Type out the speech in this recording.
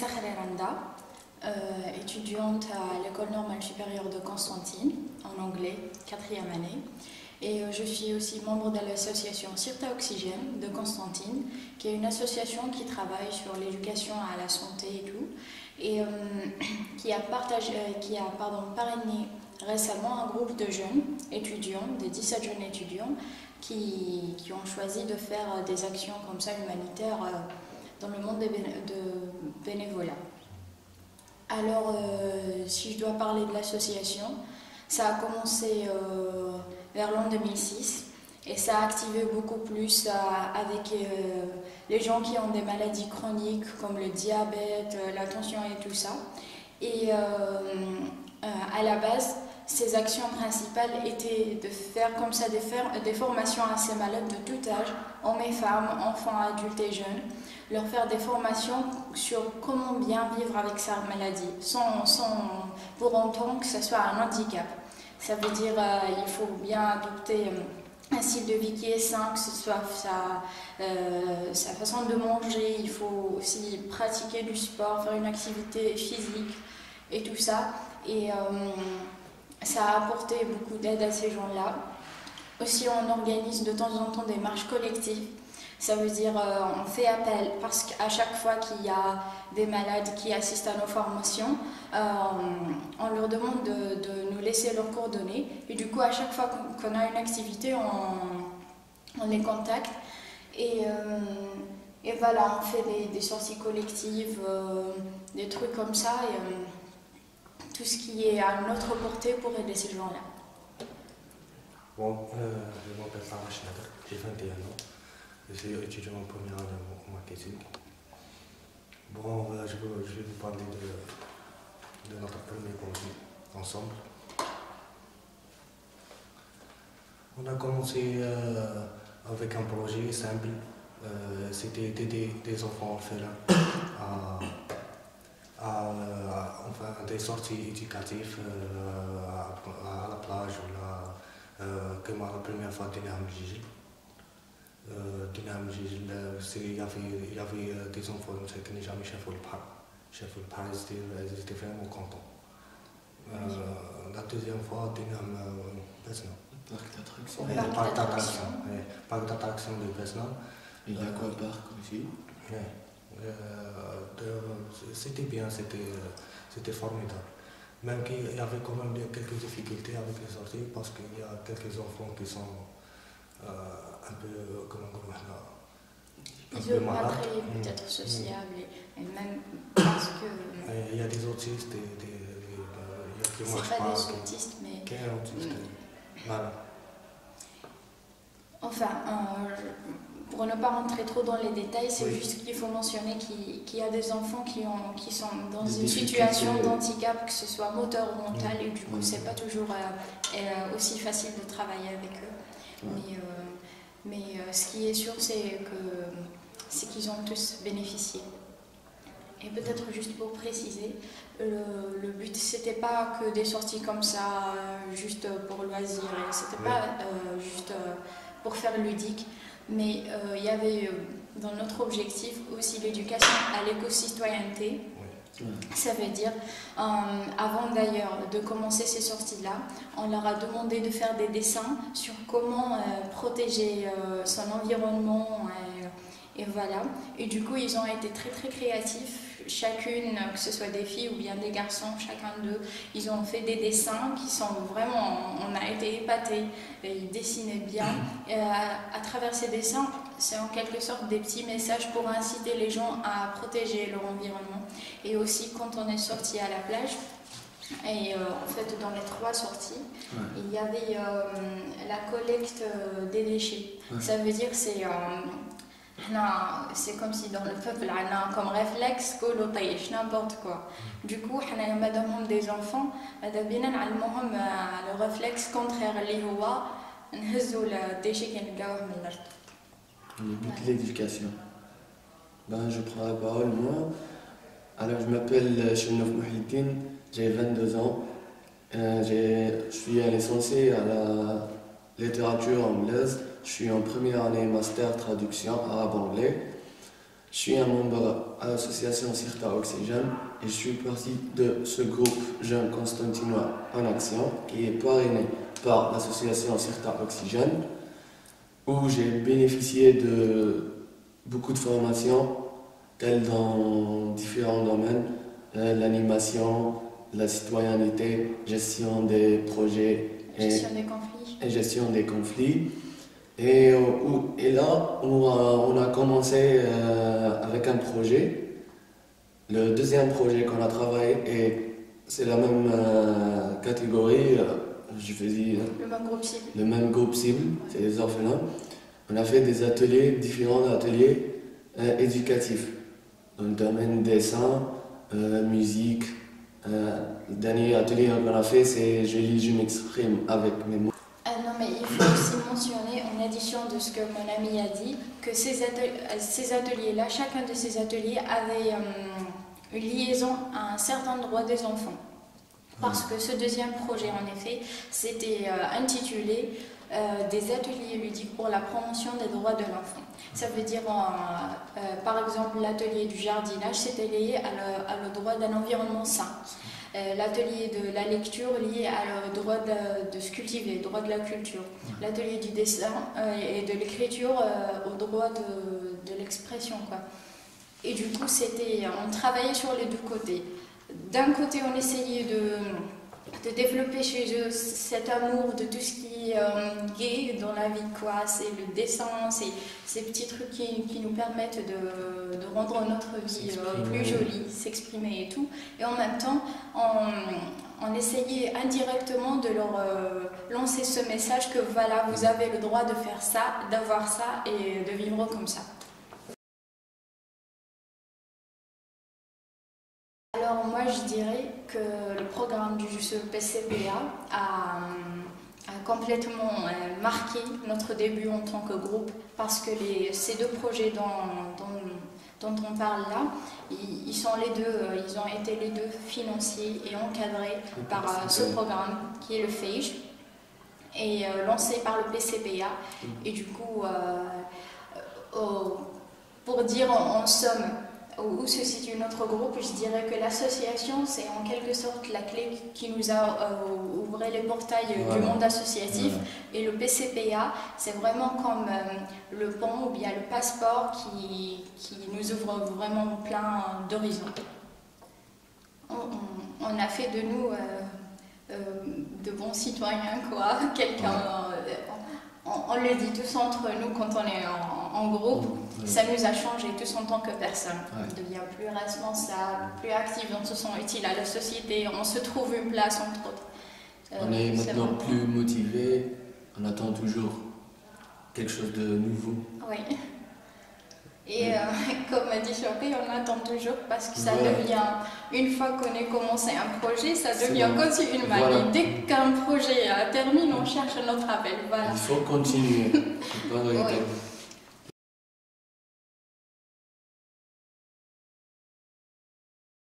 Sakhra Randa, étudiante à l'École normale supérieure de Constantine, en anglais, 4e année. Et je suis aussi membre de l'association Sirta Oxygène de Constantine, qui est une association qui travaille sur l'éducation à la santé et tout, et qui a parrainé récemment un groupe de jeunes étudiants, de 17 jeunes étudiants, qui ont choisi de faire des actions comme ça humanitaires dans le monde de bénévolat. Alors, si je dois parler de l'association, ça a commencé vers l'an 2006 et ça a activé beaucoup plus avec les gens qui ont des maladies chroniques comme le diabète, la tension et tout ça. Et à la base, ces actions principales étaient de faire comme ça des formations à ces malades de tout âge, hommes et femmes, enfants, adultes et jeunes, leur faire des formations sur comment bien vivre avec sa maladie, sans pour autant que ce soit un handicap. Ça veut dire qu'il faut bien adopter un style de vie qui est sain, que ce soit sa façon de manger, il faut aussi pratiquer du sport, faire une activité physique et tout ça. Et ça a apporté beaucoup d'aide à ces gens-là. Aussi, on organise de temps en temps des marches collectives. Ça veut dire on fait appel parce qu'à chaque fois qu'il y a des malades qui assistent à nos formations, on leur demande de nous laisser leurs coordonnées. Et du coup, à chaque fois qu'on a une activité, on les contacte. Et voilà, on fait des sorties collectives, des trucs comme ça. Et, tout ce qui est à notre portée pour aider ces gens-là. Bon, je m'appelle Sarah Schneider, j'ai 21 ans. Je suis étudiant en première année en marketing. Bon, je vais vous parler de notre premier projet ensemble. On a commencé avec un projet simple. C'était d'aider des enfants orphelins enfin, des sorties éducatives à la plage, comme la première fois Dinam Gigil. Il y avait des enfants qui n'ont jamais chef le parc, ils étaient vraiment contents. La deuxième fois, Dinam Besna. Parc d'attraction de Besna. Il y a quoi parc aussi? C'était bien, c'était formidable. Même qu'il y avait quand même quelques difficultés avec les sorties parce qu'il y a quelques enfants qui sont un peu, malades. Peut-être sociables et même parce que... Il y a des autistes, c'est pas des autistes, mais... Voilà. Enfin, pour ne pas rentrer trop dans les détails, c'est juste qu'il faut mentionner qu'il y a des enfants qui sont dans une situation d'handicap, que ce soit moteur ou mental, et du coup, c'est pas toujours aussi facile de travailler avec eux. Mais ce qui est sûr, c'est qu'ils ont tous bénéficié. Et peut-être juste pour préciser, le but c'était pas que des sorties comme ça, juste pour loisir, c'était pas juste pour faire ludique, mais il y avait dans notre objectif aussi l'éducation à l'éco-citoyenneté. Ça veut dire, avant d'ailleurs de commencer ces sorties-là, on leur a demandé de faire des dessins sur comment protéger son environnement. Et voilà. Et du coup, ils ont été très très créatifs. Chacune, que ce soit des filles ou bien des garçons, chacun d'eux, ils ont fait des dessins qui sont vraiment... On a été épatés. Et ils dessinaient bien. Et à travers ces dessins, c'est en quelque sorte des petits messages pour inciter les gens à protéger leur environnement. Et aussi, quand on est sorti à la plage, et en fait, dans les 3 sorties, il y avait la collecte des déchets. Ça veut dire c'est comme si dans le peuple, on a comme réflexe n'importe quoi. Du coup, madame des enfants, le réflexe contraire le but de l'éducation. Je prends la parole, moi. Alors, je m'appelle Chenouf Mouhidine, j'ai 22 ans. Je suis licencié à la littérature anglaise. Je suis en première année master traduction arabe-anglais. Je suis un membre à l'association Cirta Oxygène et je suis partie de ce groupe Jeunes Constantinois en Action qui est parrainé par l'association Cirta Oxygène où j'ai bénéficié de beaucoup de formations telles dans différents domaines, l'animation, la citoyenneté, gestion des projets et gestion des conflits. Et là, on a commencé avec un projet. Le deuxième projet qu'on a travaillé, et c'est la même catégorie, je faisais le même groupe cible, c'est les orphelins. On a fait des ateliers, différents ateliers éducatifs, dans le domaine dessin, musique. Le dernier atelier qu'on a fait, c'est Je lis, je m'exprime avec mes mots. Non, mais il faut aussi mentionner, en addition de ce que mon ami a dit, que ces ateliers-là, chacun de ces ateliers avait une liaison à un certain droit des enfants. Parce que ce deuxième projet, en effet, c'était intitulé des ateliers ludiques pour la promotion des droits de l'enfant. Ça veut dire, par exemple, l'atelier du jardinage, c'était lié à le droit d'un environnement sain. L'atelier de la lecture lié au droit de se cultiver, au droit de la culture. L'atelier du dessin et de l'écriture au droit de l'expression, quoi. Et du coup, on travaillait sur les deux côtés. D'un côté, on essayait de développer chez eux cet amour de tout ce qui est gai dans la vie, quoi. C'est le dessin, ces petits trucs qui nous permettent de rendre notre vie plus jolie, s'exprimer et tout. Et en même temps, on essayait indirectement de leur lancer ce message que voilà, vous avez le droit de faire ça, d'avoir ça et de vivre comme ça. Alors moi je dirais que le programme du PCPA a complètement marqué notre début en tant que groupe parce que ces deux projets dont on parle là, ils ont été les deux financés et encadrés par ce programme qui est le FEIJ et lancé par le PCPA. Et du coup, pour dire en somme, où se situe notre groupe, je dirais que l'association, c'est en quelque sorte la clé qui nous a ouvert les portails du monde associatif. Et le PCPA, c'est vraiment comme le pont ou bien le passeport qui nous ouvre vraiment plein d'horizons. On a fait de nous de bons citoyens, quoi. On le dit tous entre nous quand on est en groupe, ça nous a changé tous en tant que personne. On devient plus responsable, plus actif, on se sent utile à la société, on se trouve une place entre autres. On est maintenant plus motivé, on attend toujours quelque chose de nouveau. Oui. Et comme a dit Chopé, on attend toujours parce que ça devient, une fois qu'on a commencé un projet, ça devient comme si une manie. Dès qu'un projet termine, on cherche notre appel. Voilà. Il faut continuer.